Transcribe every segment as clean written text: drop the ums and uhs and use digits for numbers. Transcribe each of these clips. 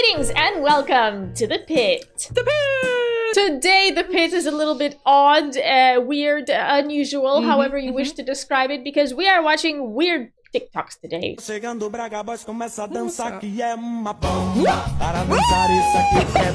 Greetings and welcome to the pit. The pit! Today the pit is a little bit odd, weird, unusual, however you wish to describe it, because we are watching weird TikToks today. Chegando Braga, boys começa a dançar que é uma bomba. Para dançar isso aqui é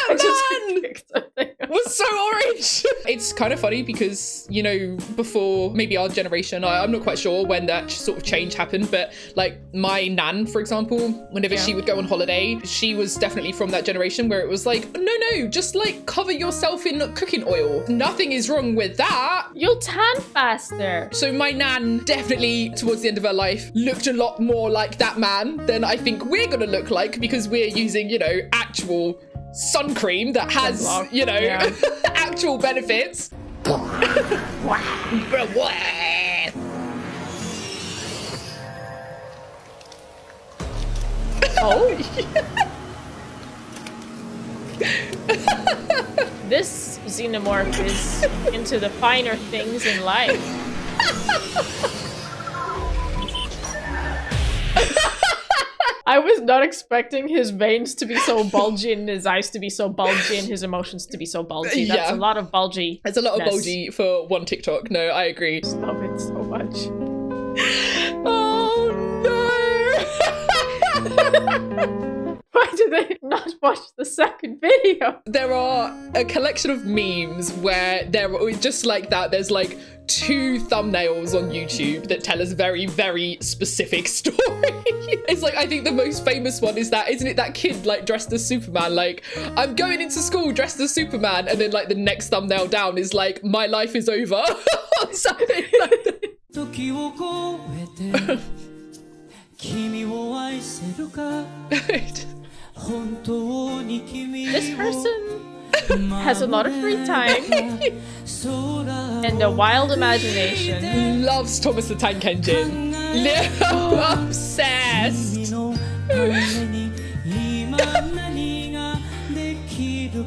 I just picked something. Was so orange. It's kind of funny because, you know, before maybe our generation, I'm not quite sure when that sort of change happened, but like my nan, for example, whenever she would go on holiday, she was definitely from that generation where it was like, no, just like cover yourself in cooking oil. Nothing is wrong with that. You'll tan faster. So my nan definitely towards the end of her life looked a lot more like that man than I think we're gonna look like, because we're using, you know, actual sun cream that has, you know, actual benefits. Oh. This xenomorph is into the finer things in life. I was not expecting his veins to be so bulgy and his eyes to be so bulgy and his emotions to be so bulgy. That's a lot of bulgy. There's a lot of bulgy for one TikTok. No, I agree. I love it so much. Oh no! Why did they not watch the second video? There are a collection of memes where they're just like that. There's like 2 thumbnails on YouTube that tell us very, very specific story. It's like, I think the most famous one is that, isn't it, that kid like dressed as Superman, like, I'm going into school dressed as Superman, and then like the next thumbnail down is like, my life is over. Or something like that. This person has a lot of free time and a wild imagination. Loves Thomas the Tank Engine. Obsessed.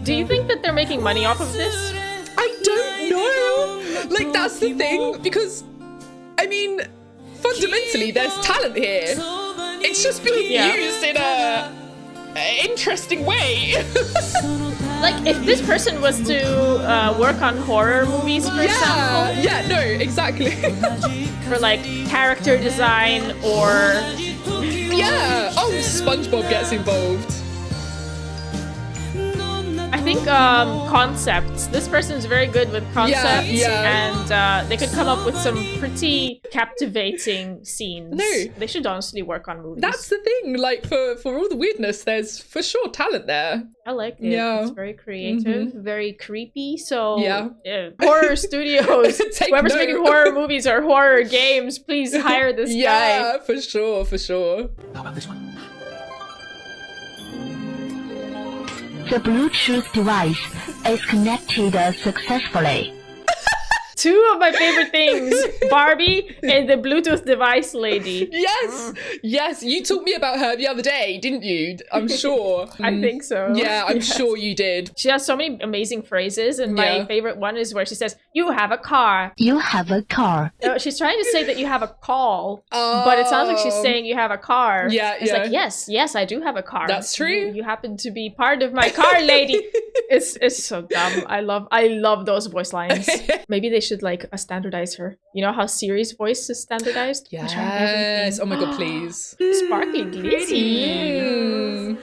Do you think that they're making money off of this? I don't know. Like, that's the thing, because, I mean, fundamentally, there's talent here. It's just being used in a interesting way. Like, if this person was to work on horror movies, for example. Yeah, no, exactly. For like character design or... Yeah. Oh, SpongeBob gets involved. I think concepts. This person's very good with concepts, and they could come up with some pretty captivating scenes. No. They should honestly work on movies. That's the thing. Like, for all the weirdness, there's for sure talent there. I like it. Yeah. It's very creative, very creepy. So Yeah. Horror studios, Take whoever's note. making horror movies or horror games, please hire this guy. Yeah, for sure. How about this one? The Bluetooth device is connected successfully. 2 of my favorite things, Barbie and the Bluetooth device lady. Yes, you told me about her the other day, didn't you? I'm sure. I think so. Yeah, I'm sure you did. She has so many amazing phrases, and my favorite one is where she says, "You have a car." You have a car. She's trying to say that you have a call, but it sounds like she's saying you have a car. It's like, yes, I do have a car. That's true. You happen to be part of my car, lady. It's so dumb. I love those voice lines. Maybe they should like standardize her. You know how Siri's voice is standardized? Yes. Oh my god, please. Sparkly glizzy.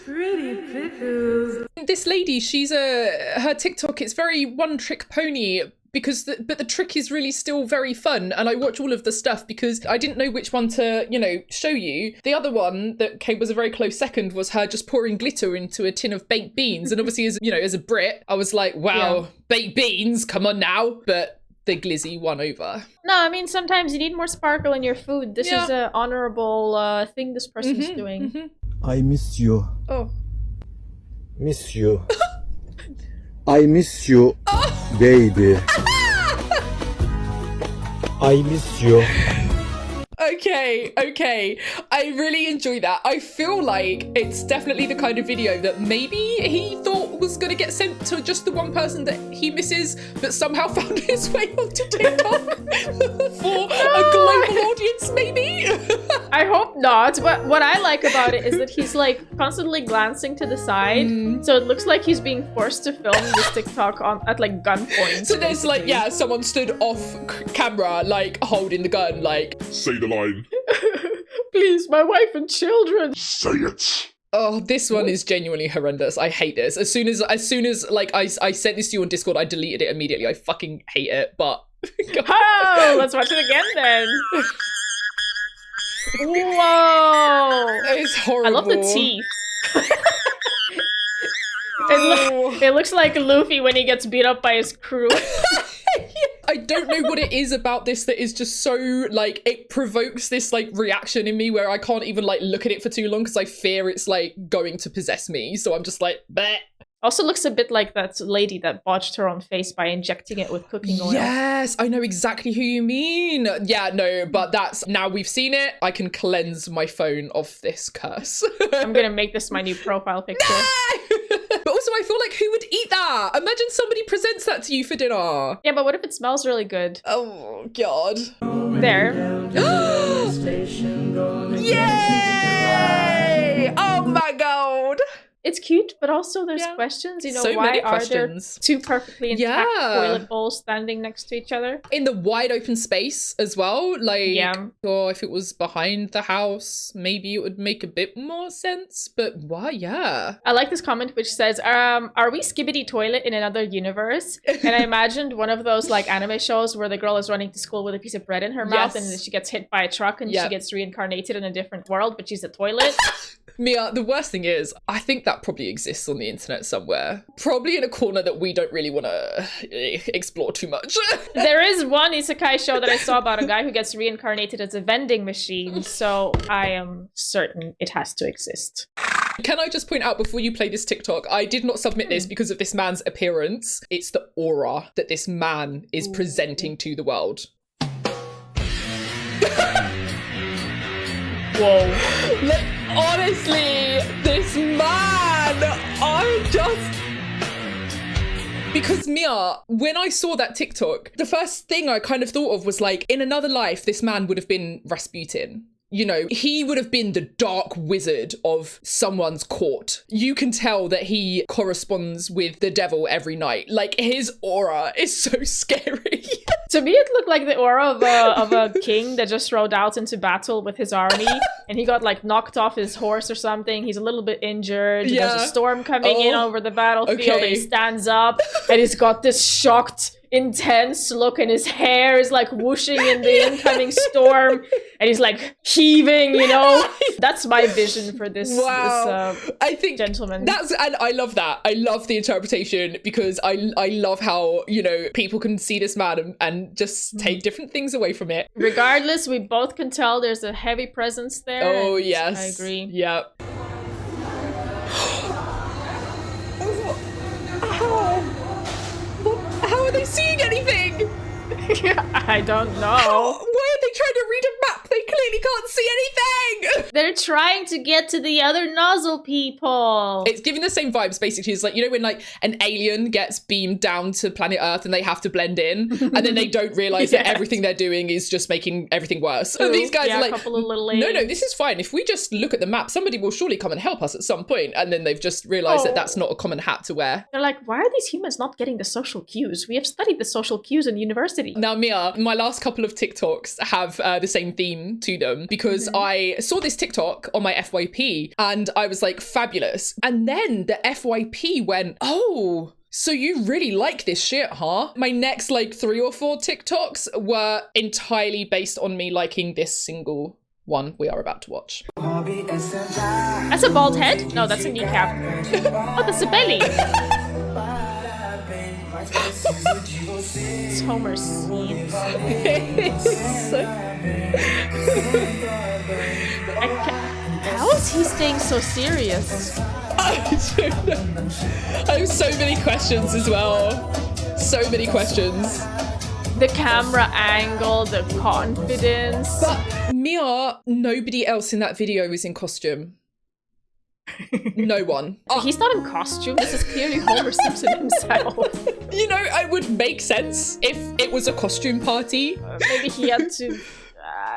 Pretty pickles. This lady, her TikTok, it's very one trick pony, because but the trick is really still very fun, and I watch all of the stuff because I didn't know which one to, you know, show you. The other one that was a very close second was her just pouring glitter into a tin of baked beans, and obviously as a Brit, I was like, wow, baked beans, come on now. But the glizzy won over. No, I mean, sometimes you need more sparkle in your food. This is an honorable thing this person's doing. I miss you. Oh. Miss you. I miss you, baby. I miss you. Okay. I really enjoy that. I feel like it's definitely the kind of video that maybe he thought was going to get sent to just the one person that he misses, but somehow found his way onto TikTok for a global audience, maybe? I I hope not. But what I like about it is that he's like constantly glancing to the side, so it looks like he's being forced to film this TikTok at like gunpoint. So there's like, yeah, someone stood off camera, like holding the gun, like, Say the line. Please, my wife and children. Say it. oh, this one is genuinely horrendous. I hate this. As soon as like I sent this to you on Discord, I deleted it immediately. I fucking hate it, but Oh, let's watch it again then. Whoa! it's horrible. I love the teeth. It looks like Luffy when he gets beat up by his crew. I don't know what it is about this that is just so, like, it provokes this, like, reaction in me where I can't even, like, look at it for too long because I fear it's, like, going to possess me. So I'm just like, bleh. Also looks a bit like that lady that botched her own face by injecting it with cooking oil. Yes, I know exactly who you mean. Yeah, no, but that's, now we've seen it, I can cleanse my phone of this curse. I'm gonna make this my new profile picture. But also, I feel like who would eat that? Imagine somebody presents that to you for dinner. Yeah, but what if it smells really good? Oh, God. There. Yay! Oh my God. It's cute, but also there's Yeah. questions. You know, So why many are questions. there two perfectly intact Yeah. toilet bowls standing next to each other? In the wide open space as well, like, Yeah. or if it was behind the house, maybe it would make a bit more sense, but why? Yeah. I like this comment which says, are we Skibidi Toilet in another universe? And I imagined one of those like anime shows where the girl is running to school with a piece of bread in her mouth and then Yes. she gets hit by a truck and Yep. she gets reincarnated in a different world, but she's a toilet. Mia, the worst thing is, I think that probably exists on the internet somewhere. Probably in a corner that we don't really want to explore too much. There is one isekai show that I saw about a guy who gets reincarnated as a vending machine, so I am certain it has to exist. Can I just point out before you play this TikTok, I did not submit this because of this man's appearance. It's the aura that this man is presenting to the world. Whoa. Like, honestly, this man, I just... Because Mia, when I saw that TikTok, the first thing I kind of thought of was like, in another life, this man would have been Rasputin. You know, he would have been the dark wizard of someone's court. You can tell that he corresponds with the devil every night. Like, his aura is so scary. To me, it looked like the aura of a king that just rode out into battle with his army, and he got like knocked off his horse or something. He's a little bit injured. Yeah. There's a storm coming in over the battlefield. Okay. And he stands up, and he's got this shocked, intense look, and his hair is like whooshing in the incoming storm, and he's like heaving. You know, that's my vision for this. Wow. I think gentleman. and I love that. I love the interpretation because I love how, you know, people can see this man and just take different things away from it. Regardless, we both can tell there's a heavy presence there. Oh, and yes. I agree. Yep. How are they seeing anything? I don't know. Why are they trying to read a map? They clearly can't see anything. They're trying to get to the other nozzle people. It's giving the same vibes, basically. It's like, you know, when like an alien gets beamed down to planet Earth and they have to blend in, and then they don't realize that Yes. everything they're doing is just making everything worse. And these guys Yeah, are a like, couple of little no, aliens. this is fine. If we just look at the map, somebody will surely come and help us at some point. And then they've just realized that that's not a common hat to wear. They're like, why are these humans not getting the social cues? We have studied the social cues in university. Now, Mia, my last couple of TikToks have the same theme to them because I saw this TikTok on my FYP and I was like, fabulous. And then the FYP went, oh, so you really like this shit, huh? My next like 3 or 4 TikToks were entirely based on me liking this single one we are about to watch. That's a bald head? No, that's a kneecap. Oh, that's a belly. It's Homer's scene. How is he staying so serious? I don't know. I have so many questions as well. So many questions. The camera angle, the confidence. But Mia, nobody else in that video is in costume. No one. He's not in costume. This is clearly Homer Simpson himself. You know, it would make sense if it was a costume party. Maybe he had to...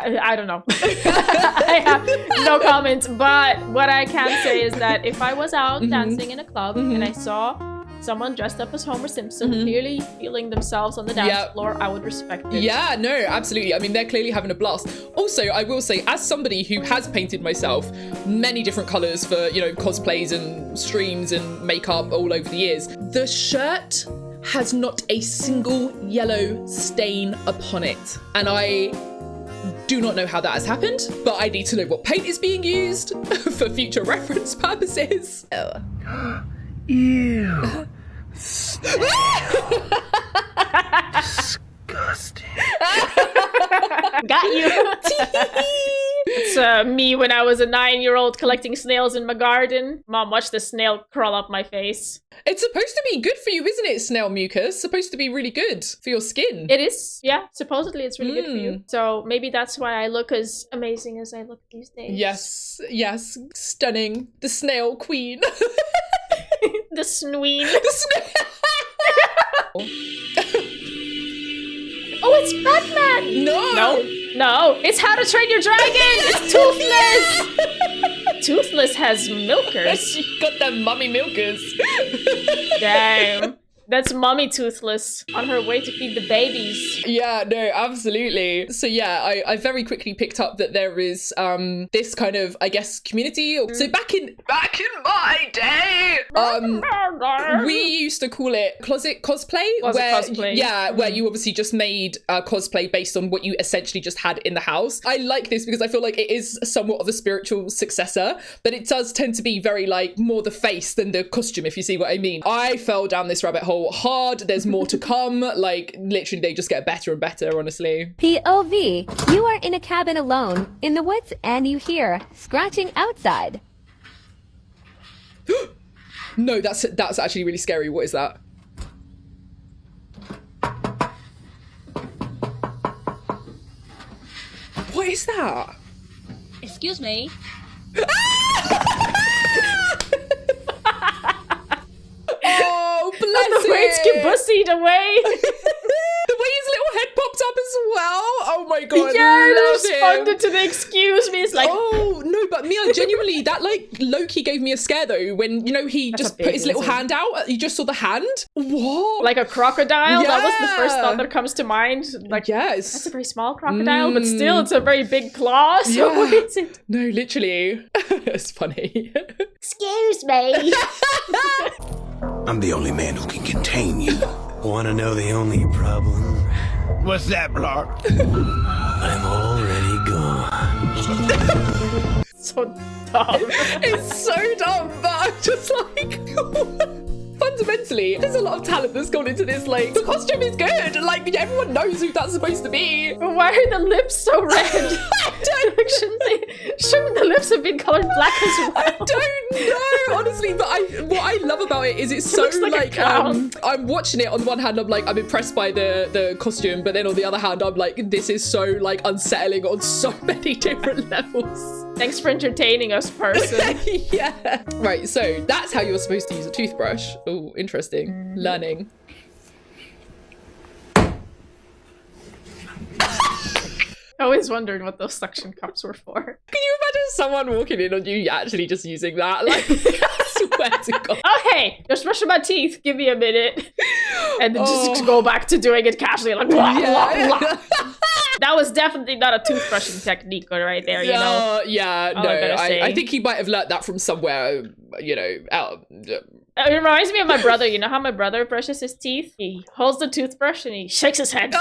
I don't know. I have no comment. But what I can say is that if I was out dancing in a club and I saw someone dressed up as Homer Simpson clearly feeling themselves on the dance floor, I would respect it. Yeah, no, absolutely. I mean, they're clearly having a blast. Also, I will say, as somebody who has painted myself many different colors for, you know, cosplays and streams and makeup all over the years, the shirt has not a single yellow stain upon it. And I do not know how that has happened, but I need to know what paint is being used for future reference purposes. Ew. Got you. It's me when I was a 9-year-old collecting snails in my garden. Mom, watch the snail crawl up my face. It's supposed to be good for you, isn't it, snail mucus? Supposed to be really good for your skin. It is, yeah. Supposedly it's really good for you. So maybe that's why I look as amazing as I look these days. Yes, yes. Stunning. The snail queen. The snween. The snail. Oh, it's Batman! No! No, it's How to Train Your Dragon! It's Toothless! Toothless has milkers. She got them mummy milkers. Damn. That's Mommy Toothless on her way to feed the babies. Yeah, no, absolutely. So yeah, I very quickly picked up that there is this kind of, I guess, community. So back in my day, we used to call it closet cosplay. Where you obviously just made a cosplay based on what you essentially just had in the house. I like this because I feel like it is somewhat of a spiritual successor, but it does tend to be very like more the face than the costume, if you see what I mean. I fell down this rabbit hole hard. There's more to come. Like literally they just get better and better, honestly. POV, you are in a cabin alone in the woods and you hear scratching outside. No, that's actually really scary. What is that? What is that? Excuse me. Oh, bless The way it's kibussied away. The way his little head popped up as well. Oh my god, Yeah, I I love responded to the excuse me. It's like, oh no, but Mia, genuinely, that like low-key gave me a scare though. When you know he That's just a big put his little lizard. hand out, you just saw the hand. What? like a crocodile. That was the first Yeah. thought that comes to mind. Like, yes. that's a very small crocodile, but still, it's a very big claw. So Yeah. what is it? No, literally. It's funny. Excuse me. I'm the only man who can contain you. Wanna know the only problem? What's that, Blark? I'm already gone. So dumb. It's so dumb, but I'm just like, fundamentally, there's a lot of talent that's gone into this. Like, the costume is good. Like, everyone knows who that's supposed to be. But why are the lips so red? I don't Like, shouldn't the lips have been colored black as well? I don't know, honestly, but what I love about it is it's so looks like a clown. I'm watching it. On the one hand, I'm like, I'm impressed by the costume, but then on the other hand, I'm like, this is so like unsettling on so many different levels. Thanks for entertaining us, person. Yeah. Right, so that's how you're supposed to use a toothbrush. Oh, interesting. Learning. I always wondered what those suction cups were for. Can you imagine someone walking in on you actually just using that? Like, I swear to God. Oh, hey, just brushing my teeth. Give me a minute. And then just go back to doing it casually, like, blah, blah, blah. That was definitely not a toothbrushing technique right there, you know? Yeah, All no, I gotta say. I think he might have learnt that from somewhere, you know, out. It reminds me of my brother. You know how my brother brushes his teeth? He holds the toothbrush and he shakes his head.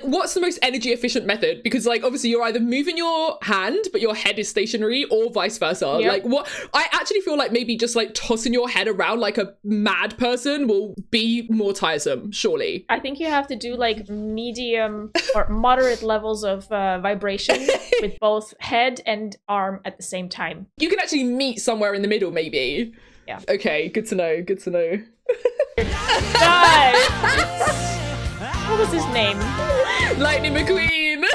What's the most energy efficient method? Because like obviously you're either moving your hand but your head is stationary or vice versa. Yep. Like what I actually feel like maybe just like tossing your head around like a mad person will be more tiresome, surely. I think you have to do like medium or moderate levels of vibration with both head and arm at the same time. You can actually meet somewhere in the middle maybe. Yeah. Okay, good to know, good to know. Guys! What was his name? Lightning McQueen!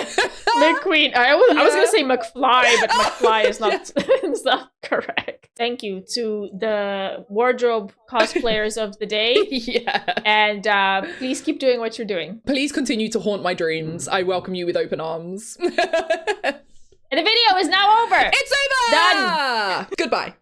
McQueen. I was gonna say McFly, but McFly is not, is not correct. Thank you to the wardrobe cosplayers of the day. Yeah. And please keep doing what you're doing. Please continue to haunt my dreams. I welcome you with open arms. And the video is now over. It's over! Done. Goodbye.